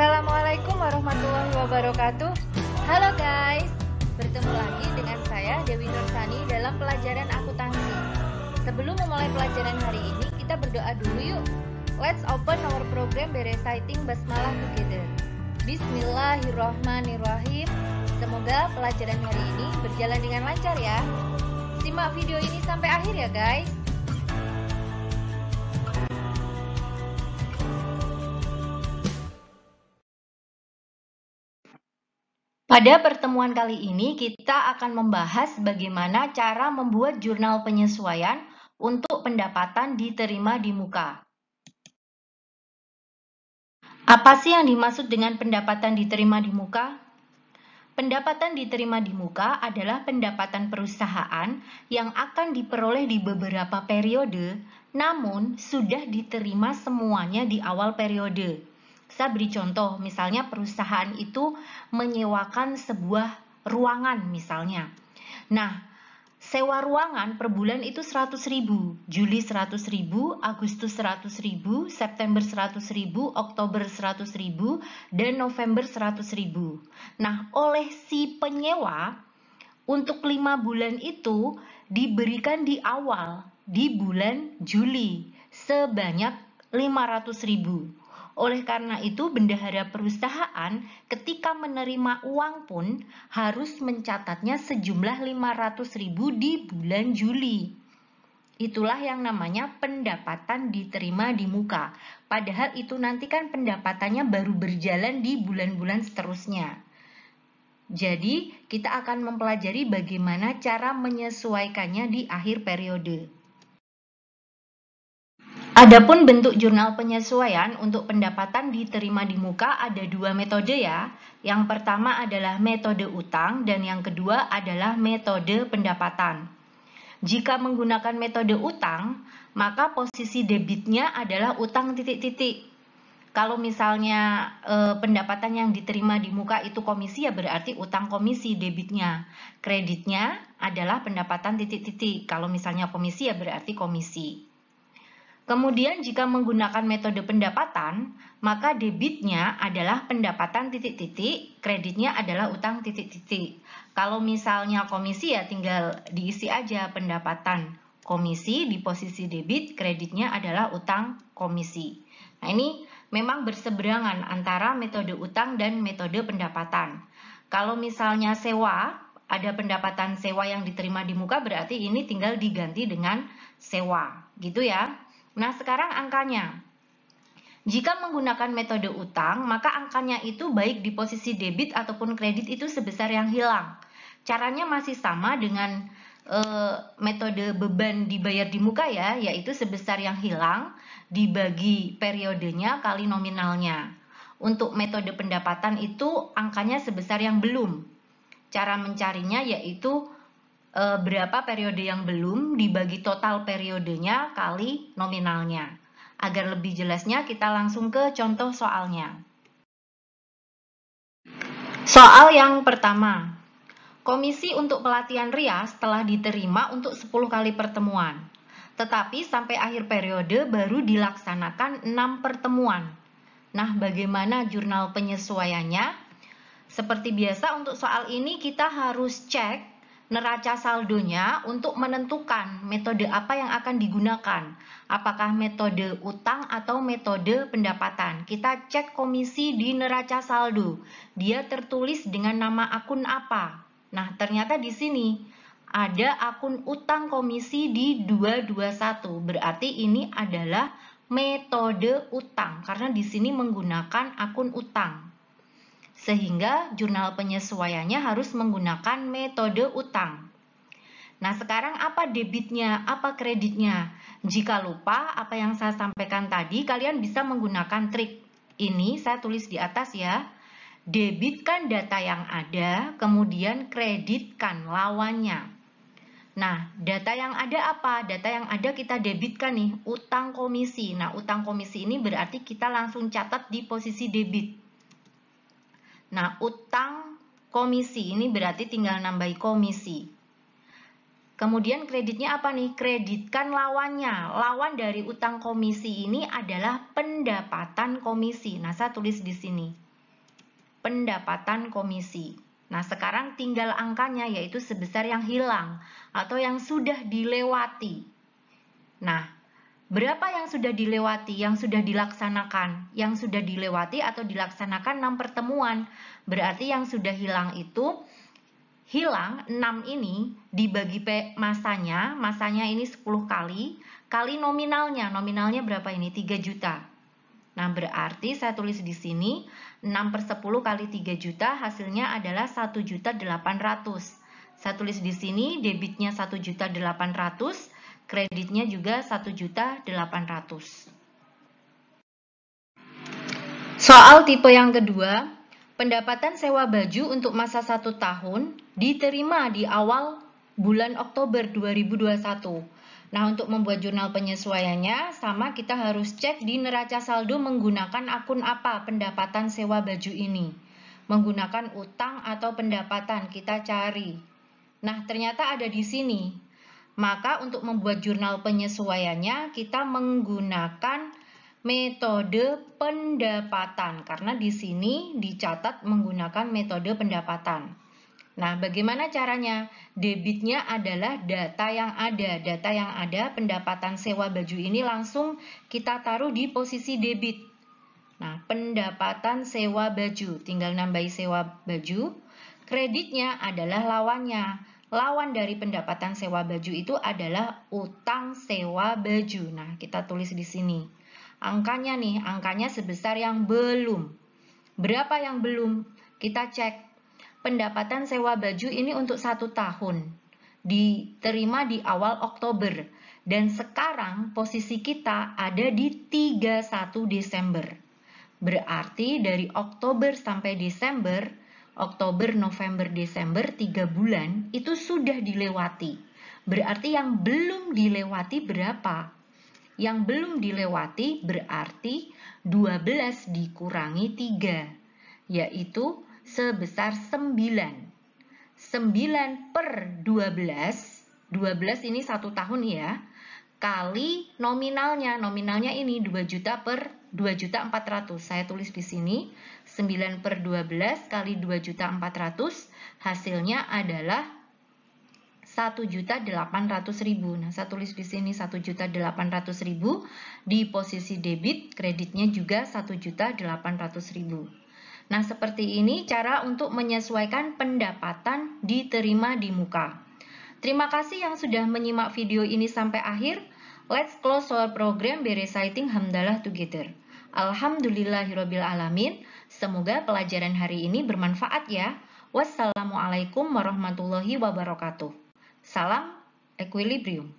Assalamualaikum warahmatullahi wabarakatuh. Halo guys, bertemu lagi dengan saya Dewi Nursani dalam pelajaran akuntansi. Sebelum memulai pelajaran hari ini, kita berdoa dulu yuk. Let's open our program by reciting basmalah together. Bismillahirrahmanirrahim. Semoga pelajaran hari ini berjalan dengan lancar ya. Simak video ini sampai akhir ya guys. Pada pertemuan kali ini kita akan membahas bagaimana cara membuat jurnal penyesuaian untuk pendapatan diterima di muka. Apa sih yang dimaksud dengan pendapatan diterima di muka? Pendapatan diterima di muka adalah pendapatan perusahaan yang akan diperoleh di beberapa periode, namun sudah diterima semuanya di awal periode. Saya beri contoh, misalnya perusahaan itu menyewakan sebuah ruangan misalnya. Nah, sewa ruangan per bulan itu 100.000, Juli 100.000, Agustus 100.000, September 100.000, Oktober 100.000, dan November 100.000. Nah, oleh si penyewa untuk 5 bulan itu diberikan di awal, di bulan Juli, sebanyak 500.000. Oleh karena itu, bendahara perusahaan ketika menerima uang pun harus mencatatnya sejumlah 500.000 di bulan Juli. Itulah yang namanya pendapatan diterima di muka. Padahal itu nanti kan pendapatannya baru berjalan di bulan-bulan seterusnya. Jadi, kita akan mempelajari bagaimana cara menyesuaikannya di akhir periode. Adapun bentuk jurnal penyesuaian untuk pendapatan diterima di muka ada dua metode ya. Yang pertama adalah metode utang dan yang kedua adalah metode pendapatan. Jika menggunakan metode utang, maka posisi debitnya adalah utang titik-titik. Kalau misalnya pendapatan yang diterima di muka itu komisi, ya berarti utang komisi debitnya. Kreditnya adalah pendapatan titik-titik. Kalau misalnya komisi, ya berarti komisi. Kemudian jika menggunakan metode pendapatan, maka debitnya adalah pendapatan titik-titik, kreditnya adalah utang titik-titik. Kalau misalnya komisi ya tinggal diisi aja pendapatan komisi di posisi debit, kreditnya adalah utang komisi. Nah ini memang berseberangan antara metode utang dan metode pendapatan. Kalau misalnya sewa, ada pendapatan sewa yang diterima di muka, berarti ini tinggal diganti dengan sewa, gitu ya. Nah, sekarang angkanya. Jika menggunakan metode utang, maka angkanya itu baik di posisi debit ataupun kredit itu sebesar yang hilang. Caranya masih sama dengan metode beban dibayar di muka ya, yaitu sebesar yang hilang dibagi periodenya kali nominalnya. Untuk metode pendapatan itu angkanya sebesar yang belum. Cara mencarinya yaitu berapa periode yang belum dibagi total periodenya kali nominalnya. Agar lebih jelasnya kita langsung ke contoh soalnya. Soal yang pertama. Komisi untuk pelatihan rias telah diterima untuk 10 kali pertemuan. Tetapi sampai akhir periode baru dilaksanakan 6 pertemuan. Nah, bagaimana jurnal penyesuaiannya? Seperti biasa untuk soal ini kita harus cek neraca saldonya untuk menentukan metode apa yang akan digunakan. Apakah metode utang atau metode pendapatan. Kita cek komisi di neraca saldo. Dia tertulis dengan nama akun apa? Nah, ternyata di sini ada akun utang komisi di 221. Berarti ini adalah metode utang karena di sini menggunakan akun utang. Sehingga jurnal penyesuaiannya harus menggunakan metode utang. Nah, sekarang apa debitnya, apa kreditnya? Jika lupa apa yang saya sampaikan tadi, kalian bisa menggunakan trik ini, saya tulis di atas ya. Debitkan data yang ada, kemudian kreditkan lawannya. Nah, data yang ada apa? Data yang ada kita debitkan nih, utang komisi. Nah, utang komisi ini berarti kita langsung catat di posisi debit. Nah, utang komisi ini berarti tinggal nambahi komisi. Kemudian kreditnya apa nih? Kreditkan lawannya. Lawan dari utang komisi ini adalah pendapatan komisi. Nah, saya tulis di sini. pendapatan komisi. Nah, sekarang tinggal angkanya, yaitu sebesar yang hilang atau yang sudah dilewati. Nah, berapa yang sudah dilewati, yang sudah dilaksanakan? Yang sudah dilewati atau dilaksanakan 6 pertemuan. Berarti yang sudah hilang itu, hilang 6 ini dibagi masanya ini 10 kali nominalnya. Nominalnya berapa ini? 3 juta. Nah, berarti saya tulis di sini 6/10 kali 3 juta hasilnya adalah 1.800.000. Saya tulis di sini debitnya 1.800.000, kreditnya juga 1.800.000. Soal tipe yang kedua, pendapatan sewa baju untuk masa 1 tahun diterima di awal bulan Oktober 2021. Nah, untuk membuat jurnal penyesuaiannya, sama kita harus cek di neraca saldo menggunakan akun apa pendapatan sewa baju ini. Menggunakan utang atau pendapatan, kita cari. Nah, ternyata ada di sini. Maka untuk membuat jurnal penyesuaiannya, kita menggunakan metode pendapatan. Karena di sini dicatat menggunakan metode pendapatan. Nah, bagaimana caranya? Debitnya adalah data yang ada. Data yang ada, pendapatan sewa baju ini langsung kita taruh di posisi debit. Nah, pendapatan sewa baju, tinggal nambahi sewa baju. Kreditnya adalah lawannya. Lawan dari pendapatan sewa baju itu adalah utang sewa baju. Nah, kita tulis di sini. Angkanya nih, angkanya sebesar yang belum. Berapa yang belum? Kita cek. Pendapatan sewa baju ini untuk 1 tahun, diterima di awal Oktober, dan sekarang posisi kita ada di 31 Desember. Berarti dari Oktober sampai Desember, Oktober, November, Desember, 3 bulan, itu sudah dilewati. Berarti yang belum dilewati berapa? Yang belum dilewati berarti 12 dikurangi 3, yaitu sebesar 9. 9/12, 12 ini 1 tahun ya, kali nominalnya. Nominalnya ini 2 juta per 2.400.000. Saya tulis di sini 9/12 kali 2.400.000, hasilnya adalah 1.800.000. Nah, saya tulis di sini 1.800.000 di posisi debit, kreditnya juga 1.800.000. Nah, seperti ini cara untuk menyesuaikan pendapatan diterima di muka. Terima kasih yang sudah menyimak video ini sampai akhir. Let's close our program by reciting Hamdalah together. Alhamdulillahirrabbilalamin. Semoga pelajaran hari ini bermanfaat ya. Wassalamualaikum warahmatullahi wabarakatuh. Salam Equilibrium.